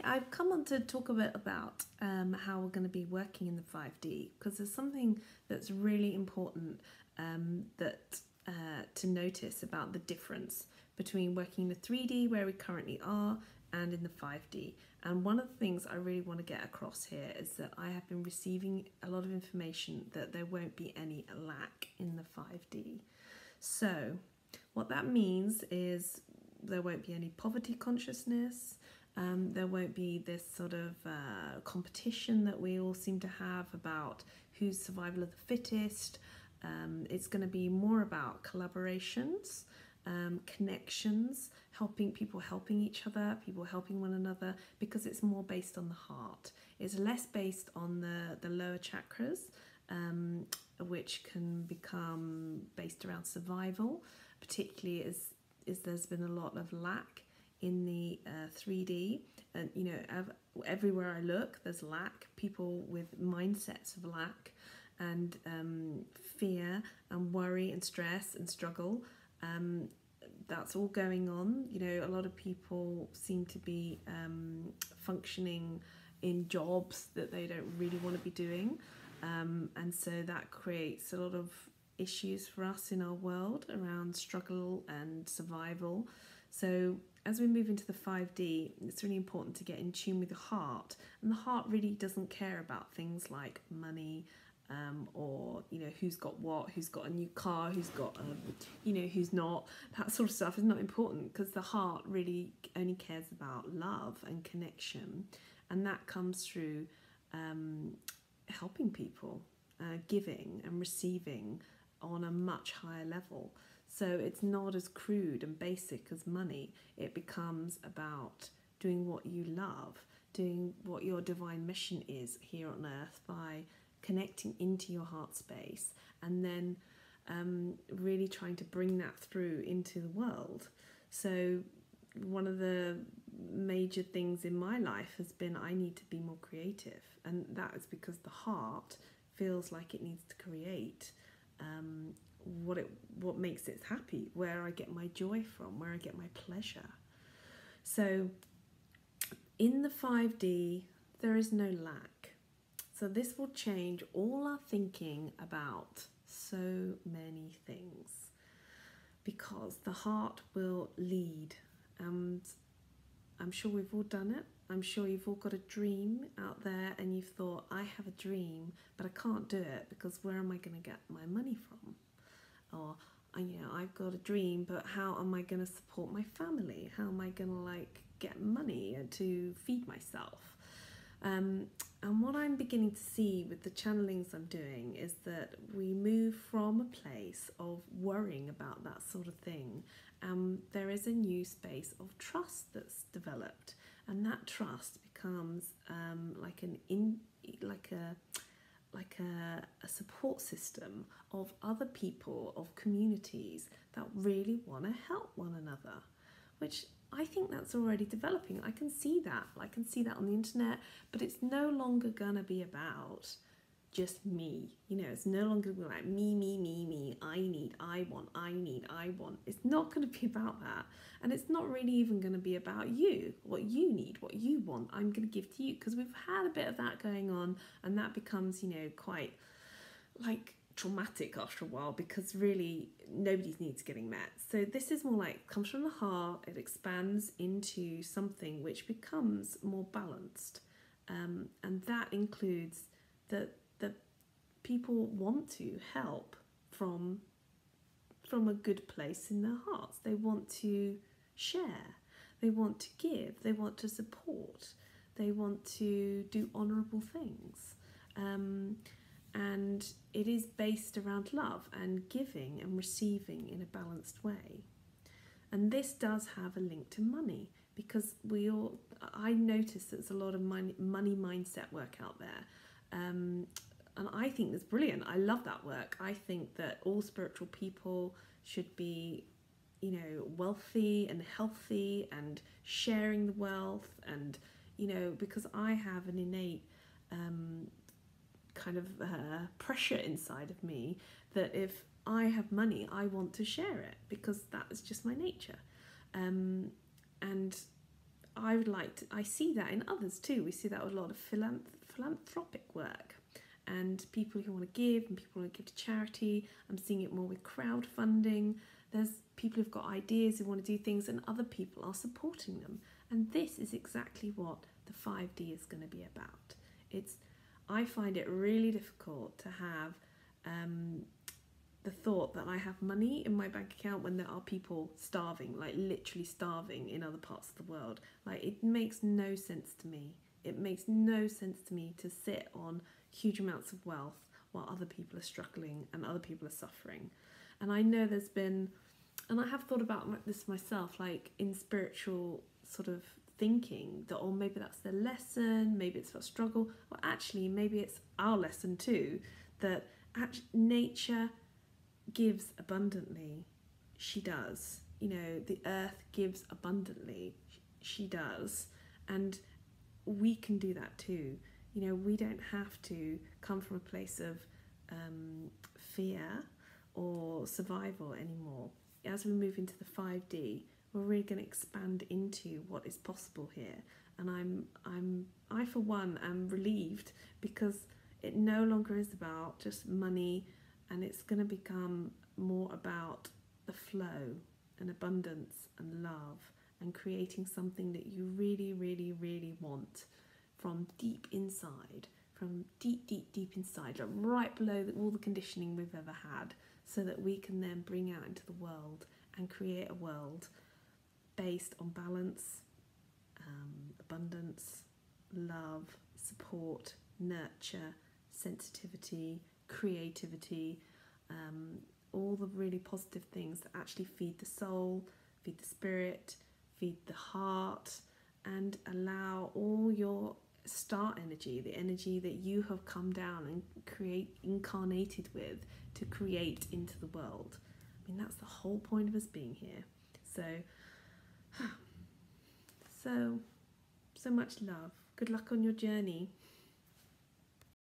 I've come on to talk a bit about how we're going to be working in the 5D, because there's something that's really important that to notice about the difference between working in the 3D where we currently are and in the 5D. And one of the things I really want to get across here is that I have been receiving a lot of information that there won't be any lack in the 5D. So what that means is there won't be any poverty consciousness. There won't be this sort of competition that we all seem to have about who's survival of the fittest. It's going to be more about collaborations, connections, helping each other, people helping one another, because it's more based on the heart. It's less based on the lower chakras, which can become based around survival, particularly as there's been a lot of lack in the 3D, and everywhere I look there's lack, people with mindsets of lack and fear and worry and stress and struggle. That's all going on. A lot of people seem to be functioning in jobs that they don't really want to be doing, and so that creates a lot of issues for us in our world around struggle and survival. So as we move into the 5D, it's really important to get in tune with the heart, and the heart really doesn't care about things like money, or who's got what, who's got a new car, who's got who's not. That sort of stuff is not important, because the heart really only cares about love and connection, and that comes through helping people, giving and receiving on a much higher level. So it's not as crude and basic as money. It becomes about doing what you love, doing what your divine mission is here on earth by connecting into your heart space, and then really trying to bring that through into the world. So one of the major things in my life has been I need to be more creative, and that is because the heart feels like it needs to create what makes it happy, where I get my joy from, where I get my pleasure. So in the 5D there is no lack. So this will change all our thinking about so many things, because the heart will lead. And I'm sure we've all done it. I'm sure you've all got a dream out there, and you've thought, I have a dream, but I can't do it because where am I going to get my money from? Or, I've got a dream, but how am I going to support my family? How am I going to get money to feed myself? And what I'm beginning to see with the channelings I'm doing is that we move from a place of worrying about that sort of thing. There is a new space of trust that's developed, and that trust becomes a support system of other people, of communities that really want to help one another, which I think that's already developing. I can see that. I can see that on the internet, but it's no longer going to be about just me. It's no longer going to be like me, I need, I want, I need, I want. It's not going to be about that. And it's not really even going to be about you, what you need, what you want, I'm going to give to you, because we've had a bit of that going on, and that becomes, quite traumatic after a while, because really nobody's needs getting met. So this is more comes from the heart. It expands into something which becomes more balanced, and that includes that people want to help from a good place in their hearts. They want to share, they want to give, they want to support, they want to do honourable things. And it is based around love and giving and receiving in a balanced way. And this does have a link to money, because I notice there's a lot of money mindset work out there. And I think that's brilliant. I love that work. I think that all spiritual people should be, wealthy and healthy and sharing the wealth, and, because I have an innate pressure inside of me that if I have money, I want to share it, because that is just my nature. And I would like to, I see that in others too. We see that with a lot of philanthropic work and people who want to give and people who want to give to charity. I'm seeing it more with crowdfunding. There's people who've got ideas who want to do things and other people are supporting them. And this is exactly what the 5D is going to be about. I find it really difficult to have the thought that I have money in my bank account when there are people starving, like literally starving in other parts of the world. Like, it makes no sense to me. It makes no sense to me to sit on huge amounts of wealth while other people are struggling and other people are suffering. And I know there's been, and I have thought about this myself, like in spiritual sort of thinking, that, oh, maybe that's the lesson, maybe it's about struggle. Well, actually, maybe it's our lesson too, that nature gives abundantly. She does. You know, the earth gives abundantly. She does. And we can do that too. You know, we don't have to come from a place of fear or survival anymore. As we move into the 5D, we're really going to expand into what is possible here. And I for one am relieved, because it no longer is about just money, and it's going to become more about the flow and abundance and love and creating something that you really, really, really want from deep inside, from deep, deep, deep inside, like right below all the conditioning we've ever had, so that we can then bring out into the world and create a world based on balance, abundance, love, support, nurture, sensitivity, creativity, all the really positive things that actually feed the soul, feed the spirit, feed the heart, and allow all your star energy, the energy that you have come down and incarnated with, to create into the world. I mean, that's the whole point of us being here. So much love. Good luck on your journey.